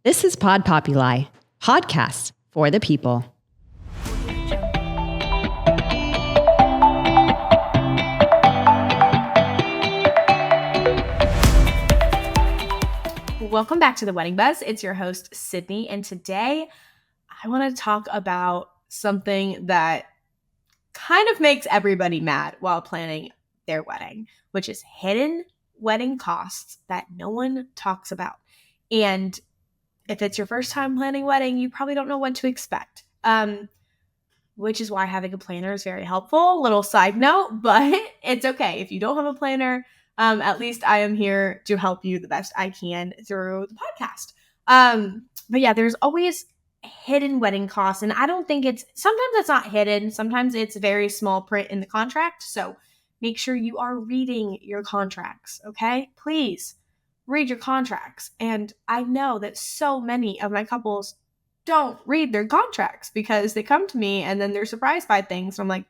This is Pod Populi, podcasts for the people. Welcome back to The Wedding Buzz. It's your host, Sydney, and today I want to talk about something that kind of makes everybody mad while planning their wedding, which is hidden wedding costs that no one talks about. And if it's your first time planning a wedding, you probably don't know what to expect, which is why having a planner is very helpful. Little side note, but it's okay. If you don't have a planner, at least I am here to help you the best I can through the podcast. But yeah, there's always hidden wedding costs. And I don't think sometimes it's not hidden. Sometimes it's very small print in the contract. So make sure you are reading your contracts, okay? Please read your contracts. And I know that so many of my couples don't read their contracts because they come to me and then they're surprised by things. And I'm like,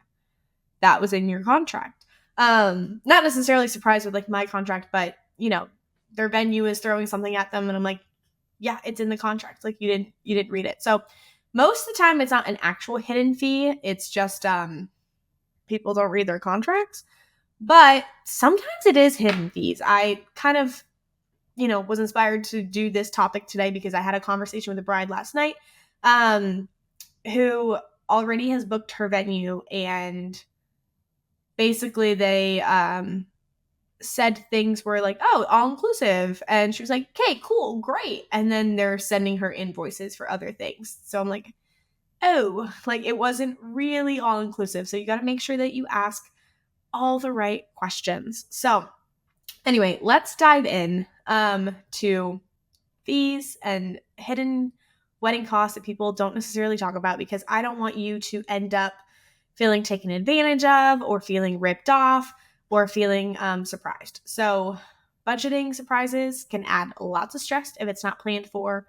that was in your contract. Not necessarily surprised with like my contract, but their venue is throwing something at them and I'm like, yeah, it's in the contract. Like you didn't read it. So most of the time it's not an actual hidden fee. It's just people don't read their contracts. But sometimes it is hidden fees. I kind of was inspired to do this topic today because I had a conversation with a bride last night who already has booked her venue, and basically they said things were like, oh, all inclusive. And she was like, okay, cool, great. And then they're sending her invoices for other things. So I'm like, oh, like it wasn't really all inclusive. So you got to make sure that you ask all the right questions. So anyway, let's dive in to fees and hidden wedding costs that people don't necessarily talk about, because I don't want you to end up feeling taken advantage of or feeling ripped off or feeling surprised. So budgeting surprises can add lots of stress if it's not planned for.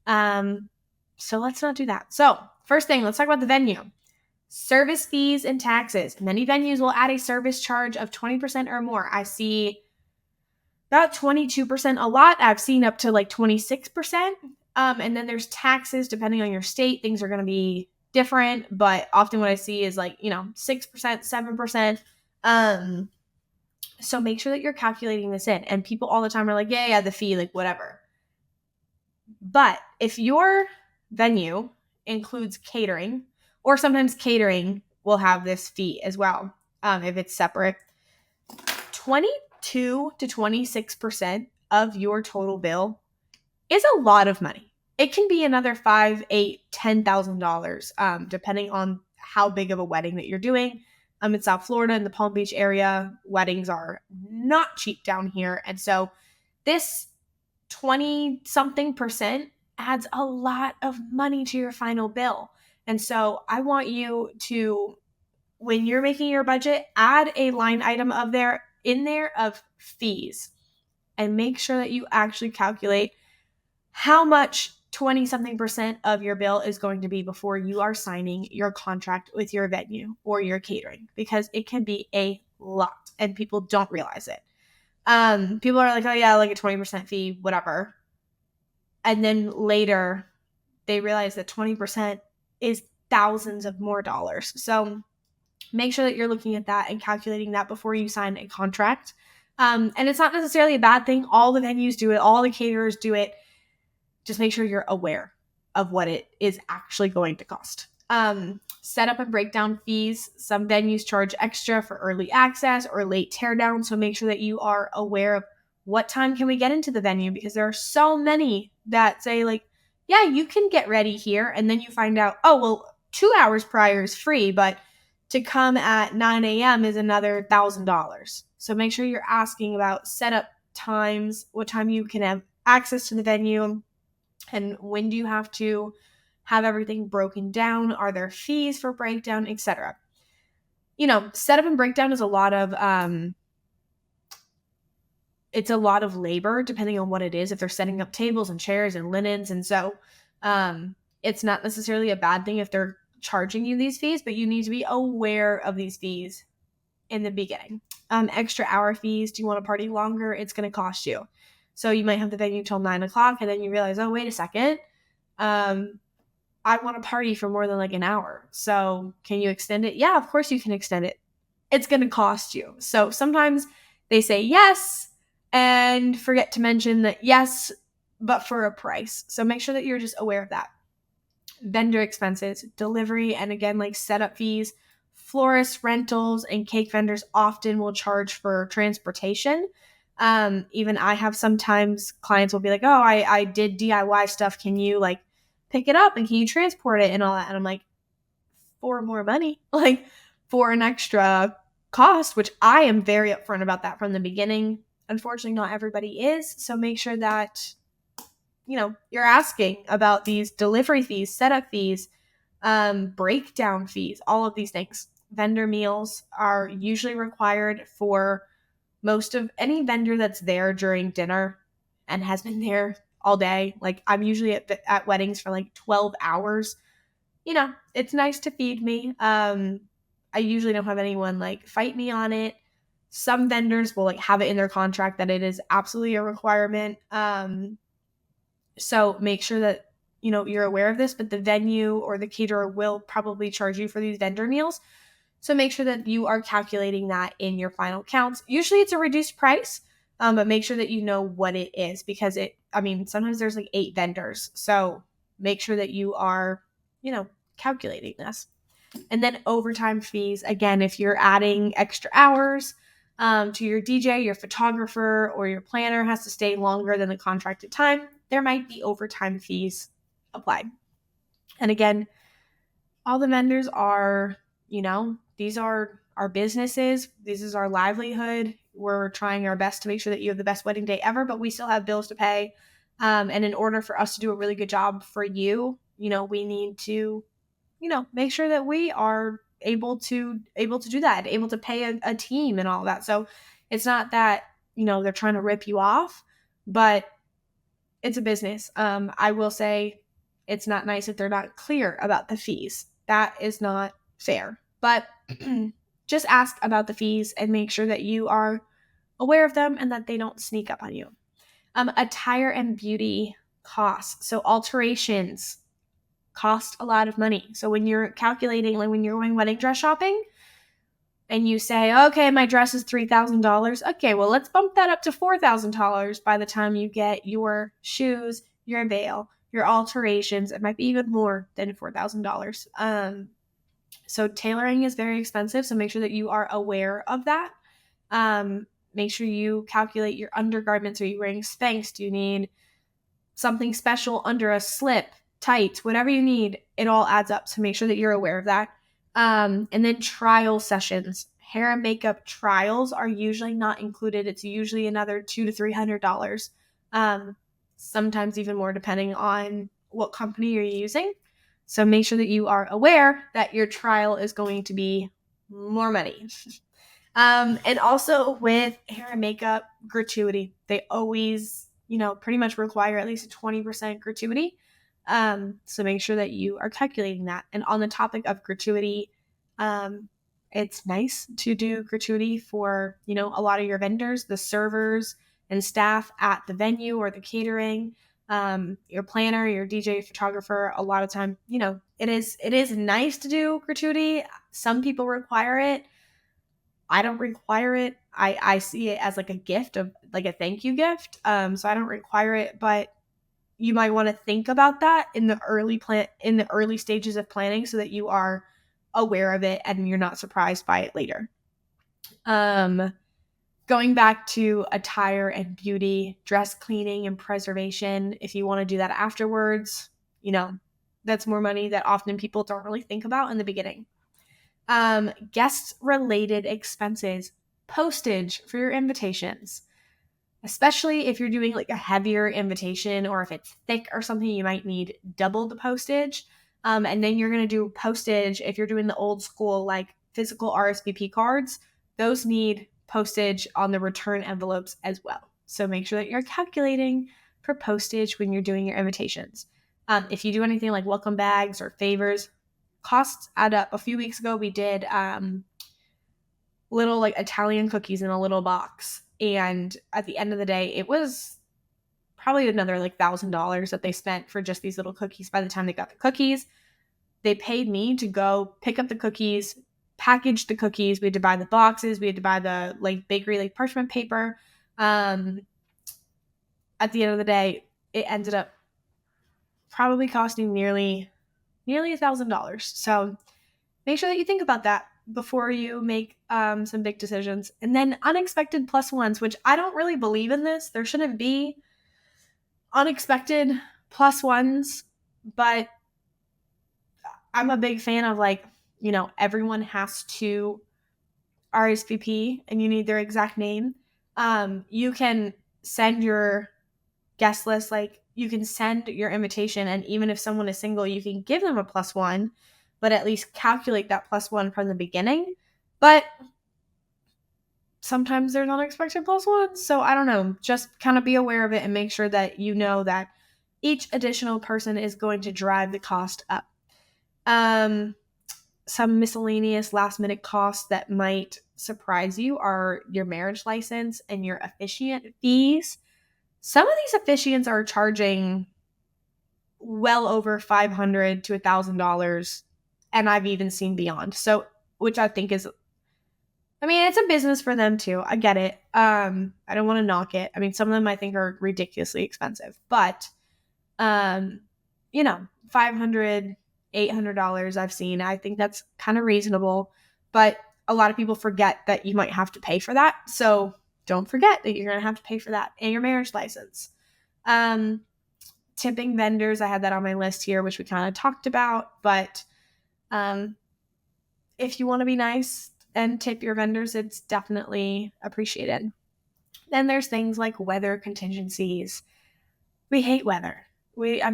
So let's not do that. So first thing, let's talk about the venue. Service fees and taxes. Many venues will add a service charge of 20% or more. I see about 22% a lot. I've seen up to like 26%. And then there's taxes depending on your state. Things are going to be different, but often what I see is like, 6%, 7%. So make sure that you're calculating this in. And people all the time are like, yeah, the fee, like whatever. But if your venue includes catering, or sometimes catering will have this fee as well, if it's separate, 22 to 26% of your total bill is a lot of money. It can be another $5,000, $8,000, $10,000, depending on how big of a wedding that you're doing. In South Florida, in the Palm Beach area, weddings are not cheap down here. And so this 20-something% adds a lot of money to your final bill. And so I want you to, when you're making your budget, add a line item in there of fees, and make sure that you actually calculate how much 20-something% of your bill is going to be before you are signing your contract with your venue or your catering, because it can be a lot and people don't realize it. People are like, oh yeah, like a 20% fee, whatever. And then later they realize that 20% is thousands of more dollars. So make sure that you're looking at that and calculating that before you sign a contract. And it's not necessarily a bad thing. All the venues do it. All the caterers do it. Just make sure you're aware of what it is actually going to cost. Setup and breakdown fees. Some venues charge extra for early access or late teardown. So make sure that you are aware of what time can we get into the venue, because there are so many that say like, yeah, you can get ready here. And then you find out, oh, well, 2 hours prior is free, but to come at 9 a.m. is another $1,000. So make sure you're asking about setup times, what time you can have access to the venue, and when do you have to have everything broken down? Are there fees for breakdown, etc.? Setup and breakdown is a lot of it's a lot of labor depending on what it is. If they're setting up tables and chairs and linens, and so it's not necessarily a bad thing if they're charging you these fees, but you need to be aware of these fees in the beginning. Extra hour fees. Do you want to party longer? It's going to cost you. So you might have the venue till 9:00 and then you realize, oh, wait a second. I want to party for more than like an hour. So can you extend it? Yeah, of course you can extend it. It's going to cost you. So sometimes they say yes and forget to mention that yes, but for a price. So make sure that you're just aware of that. Vendor expenses, delivery, and again, like setup fees. Florists, rentals, and cake vendors often will charge for transportation. Even I have sometimes clients will be like, oh, I did DIY stuff. Can you like pick it up and can you transport it and all that? And I'm like, for more money, like for an extra cost, which I am very upfront about that from the beginning. Unfortunately, not everybody is. So make sure that, you're asking about these delivery fees, setup fees, breakdown fees, all of these things. Vendor meals are usually required for most of any vendor that's there during dinner and has been there all day. Like I'm usually at weddings for like 12 hours. It's nice to feed me. I usually don't have anyone like fight me on it. Some vendors will like have it in their contract that it is absolutely a requirement. So make sure that you're aware of this, but the venue or the caterer will probably charge you for these vendor meals. So make sure that you are calculating that in your final counts. Usually it's a reduced price, but make sure that you know what it is because sometimes there's like 8 vendors. So make sure that you are, calculating this. And then overtime fees. Again, if you're adding extra hours to your DJ, your photographer, or your planner has to stay longer than the contracted time, there might be overtime fees applied. And again, all the vendors are, these are our businesses. This is our livelihood. We're trying our best to make sure that you have the best wedding day ever, but we still have bills to pay. And in order for us to do a really good job for you, we need to, make sure that we are able to do that, able to pay a team and all that. So it's not that, they're trying to rip you off, but it's a business. I will say it's not nice if they're not clear about the fees. That is not fair. But just ask about the fees and make sure that you are aware of them and that they don't sneak up on you. Attire and beauty costs. So alterations cost a lot of money. So when you're calculating, like when you're going wedding dress shopping and you say, okay, my dress is $3,000. Okay, well, let's bump that up to $4,000 by the time you get your shoes, your veil, your alterations. It might be even more than $4,000. So tailoring is very expensive. So make sure that you are aware of that. Make sure you calculate your undergarments. Are you wearing Spanx? Do you need something special under a slip, tights, whatever you need? It all adds up. So make sure that you're aware of that. And then trial sessions. Hair and makeup trials are usually not included. It's usually another $200 to $300. Sometimes even more depending on what company you're using. So make sure that you are aware that your trial is going to be more money. And also with hair and makeup, gratuity. They always, pretty much require at least a 20% gratuity. So make sure that you are calculating that. And on the topic of gratuity, it's nice to do gratuity for, a lot of your vendors, the servers and staff at the venue or the catering, your planner, your DJ, photographer. A lot of time, it is nice to do gratuity. Some people require it. I don't require it. I see it as like a gift of like a thank you gift. So I don't require it, but you might want to think about that in the early stages of planning so that you are aware of it and you're not surprised by it later. Going back to attire and beauty, dress cleaning and preservation, if you want to do that afterwards, that's more money that often people don't really think about in the beginning. Guest related expenses, postage for your invitations, especially if you're doing like a heavier invitation or if it's thick or something, you might need double the postage. And then you're going to do postage if you're doing the old school like physical RSVP cards. Those need postage on the return envelopes as well. So make sure that you're calculating for postage when you're doing your invitations. If you do anything like welcome bags or favors, costs add up. A few weeks ago, we did little like Italian cookies in a little box. And at the end of the day, it was probably another like $1,000 that they spent for just these little cookies. By the time they got the cookies, they paid me to go pick up the cookies, package the cookies. We had to buy the boxes. We had to buy the like bakery like parchment paper. At the end of the day, it ended up probably costing nearly $1,000. So make sure that you think about that before you make some big decisions. And then unexpected plus ones, which I don't really believe in this. There shouldn't be unexpected plus ones, but I'm a big fan of like, everyone has to RSVP and you need their exact name. You can send your guest list, like you can send your invitation, and even if someone is single, you can give them a plus one, but at least calculate that plus one from the beginning. But sometimes there's unexpected plus ones, so I don't know. Just kind of be aware of it and make sure that you know that each additional person is going to drive the cost up. Some miscellaneous last minute costs that might surprise you are your marriage license and your officiant fees. Some of these officiants are charging well over $500 to $1,000, and I've even seen beyond. So, which I think is, it's a business for them too. I get it. I don't want to knock it. Some of them I think are ridiculously expensive, but, $500, $800 I've seen. I think that's kind of reasonable, but a lot of people forget that you might have to pay for that. So don't forget that you're going to have to pay for that and your marriage license. Tipping vendors, I had that on my list here, which we kind of talked about, but if you want to be nice and tip your vendors, it's definitely appreciated. Then there's things like weather contingencies. We hate weather. I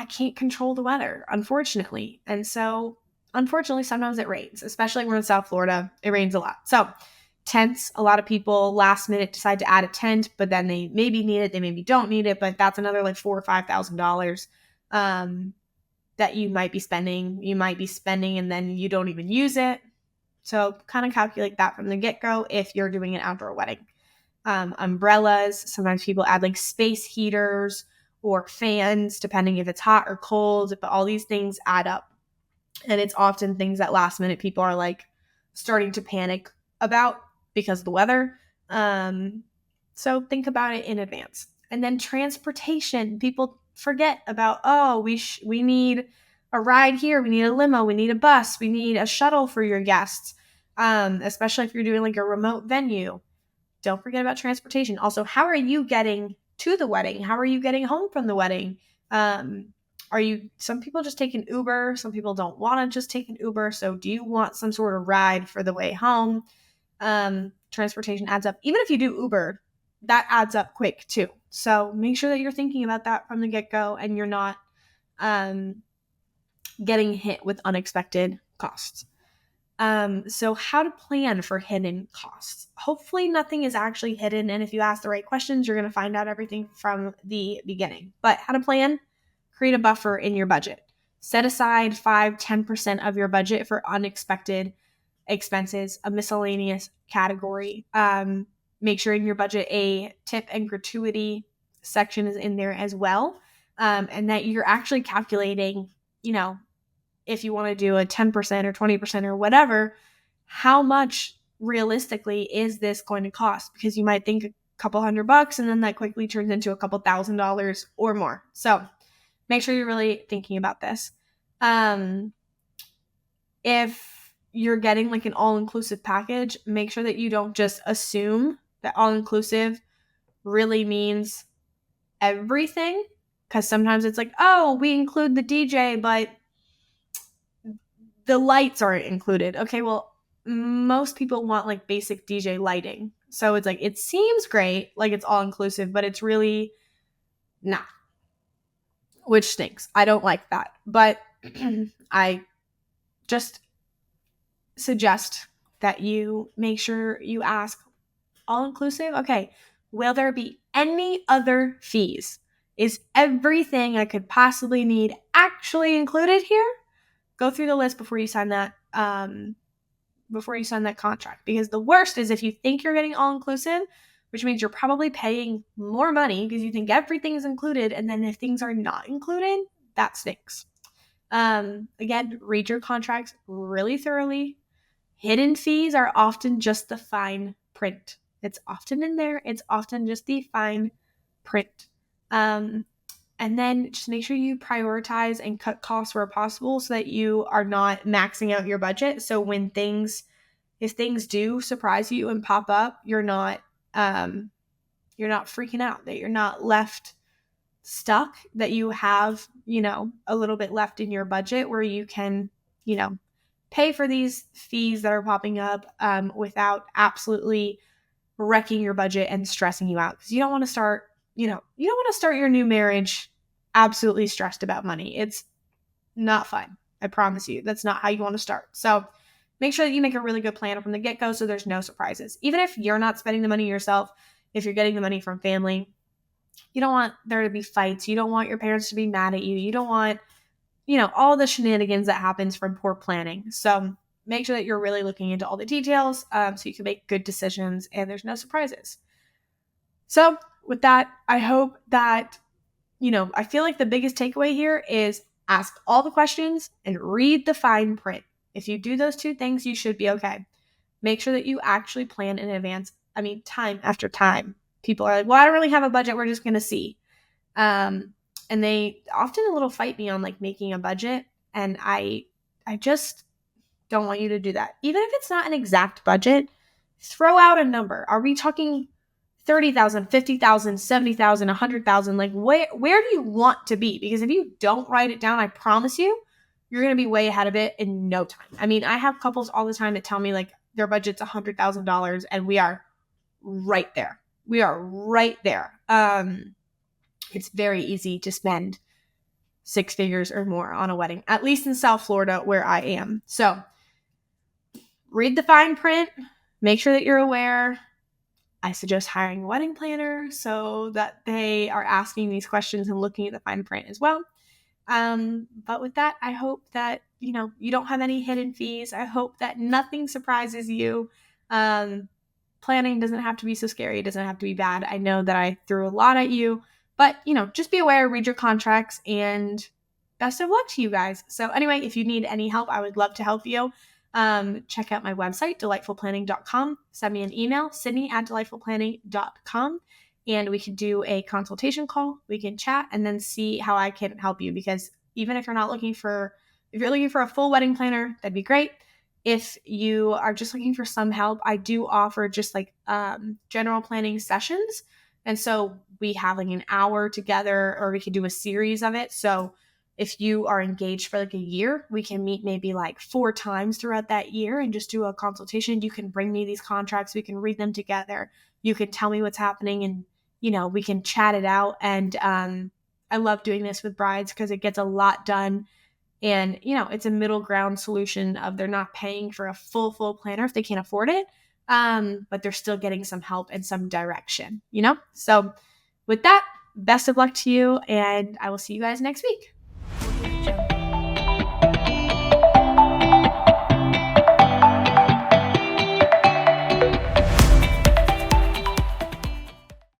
can't control the weather, unfortunately. And so, unfortunately, sometimes it rains, especially when we're in South Florida. It rains a lot. So, tents, a lot of people last minute decide to add a tent, but then they maybe need it, they maybe don't need it, but that's another like $4,000 or $5,000 that you might be spending. You might be spending and then you don't even use it. So, kind of calculate that from the get-go if you're doing an outdoor wedding. Umbrellas, sometimes people add like space heaters or fans, depending if it's hot or cold, but all these things add up. And it's often things that last minute people are like starting to panic about because of the weather. So think about it in advance. And then transportation, people forget about, we need a ride here, we need a limo, we need a bus, we need a shuttle for your guests, especially if you're doing like a remote venue. Don't forget about transportation. Also, how are you getting to the wedding? How are you getting home from the wedding? Some people just take an Uber. Some people don't want to just take an Uber. So do you want some sort of ride for the way home? Transportation adds up. Even if you do Uber, that adds up quick too. So make sure that you're thinking about that from the get-go and you're not getting hit with unexpected costs. So how to plan for hidden costs. Hopefully nothing is actually hidden. And if you ask the right questions, you're going to find out everything from the beginning. But how to plan, create a buffer in your budget. Set aside 5-10% of your budget for unexpected expenses, a miscellaneous category. Make sure in your budget a tip and gratuity section is in there as well. And that you're actually calculating, if you want to do a 10% or 20% or whatever, how much realistically is this going to cost? Because you might think a couple $100 and then that quickly turns into a couple $1,000 or more. So make sure you're really thinking about this. If you're getting like an all-inclusive package, make sure that you don't just assume that all-inclusive really means everything. Because sometimes it's like, we include the DJ, but the lights aren't included. Okay, well, most people want like basic DJ lighting. So it's like, it seems great, like it's all inclusive, but it's really not, which stinks. I don't like that. But I just suggest that you make sure you ask, all inclusive? Okay, will there be any other fees? Is everything I could possibly need actually included here? Go through the list before you sign that contract. Because the worst is if you think you're getting all inclusive, which means you're probably paying more money because you think everything is included. And then if things are not included, that stinks. Again, read your contracts really thoroughly. Hidden fees are often just the fine print. It's often in there. It's often just the fine print. And then just make sure you prioritize and cut costs where possible so that you are not maxing out your budget. So when if things do surprise you and pop up, you're not freaking out, that you're not left stuck, that you have, a little bit left in your budget where you can, pay for these fees that are popping up without absolutely wrecking your budget and stressing you out. Because you don't want to start, your new marriage absolutely stressed about money. It's not fun. I promise you. That's not how you want to start. So make sure that you make a really good plan from the get-go so there's no surprises. Even if you're not spending the money yourself, if you're getting the money from family, you don't want there to be fights. You don't want your parents to be mad at you. You don't want, all the shenanigans that happens from poor planning. So make sure that you're really looking into all the details so you can make good decisions and there's no surprises. So with that, I hope that, I feel like the biggest takeaway here is ask all the questions and read the fine print. If you do those two things, you should be okay. Make sure that you actually plan in advance. Time after time. People are like, well, I don't really have a budget. We're just going to see. And they often a little fight me on like making a budget. And I just don't want you to do that. Even if it's not an exact budget, throw out a number. Are we talking 30,000, 50,000, 70,000, 100,000? Like where do you want to be? Because if you don't write it down, I promise you, you're going to be way ahead of it in no time. I have couples all the time that tell me like their budget's $100,000 and we are right there. We are right there. It's very easy to spend 6 figures or more on a wedding, at least in South Florida where I am. So read the fine print, make sure that you're aware. I suggest hiring a wedding planner so that they are asking these questions and looking at the fine print as well. But with that, I hope that, you don't have any hidden fees. I hope that nothing surprises you. Planning doesn't have to be so scary. It doesn't have to be bad. I know that I threw a lot at you, but, just be aware, read your contracts, and best of luck to you guys. So anyway, if you need any help, I would love to help you. Check out my website, delightfulplanning.com. Send me an email, Sydney@delightfulplanning.com, and we can do a consultation call. We can chat and then see how I can help you. Because even if you're looking for a full wedding planner, that'd be great. If you are just looking for some help, I do offer just like general planning sessions. And so we have like an hour together, or we could do a series of it. So if you are engaged for like a year, we can meet maybe like 4 times throughout that year and just do a consultation. You can bring me these contracts. We can read them together. You can tell me what's happening and, we can chat it out. And I love doing this with brides because it gets a lot done. And, it's a middle ground solution of they're not paying for a full planner if they can't afford it, but they're still getting some help and some direction, So with that, best of luck to you, and I will see you guys next week.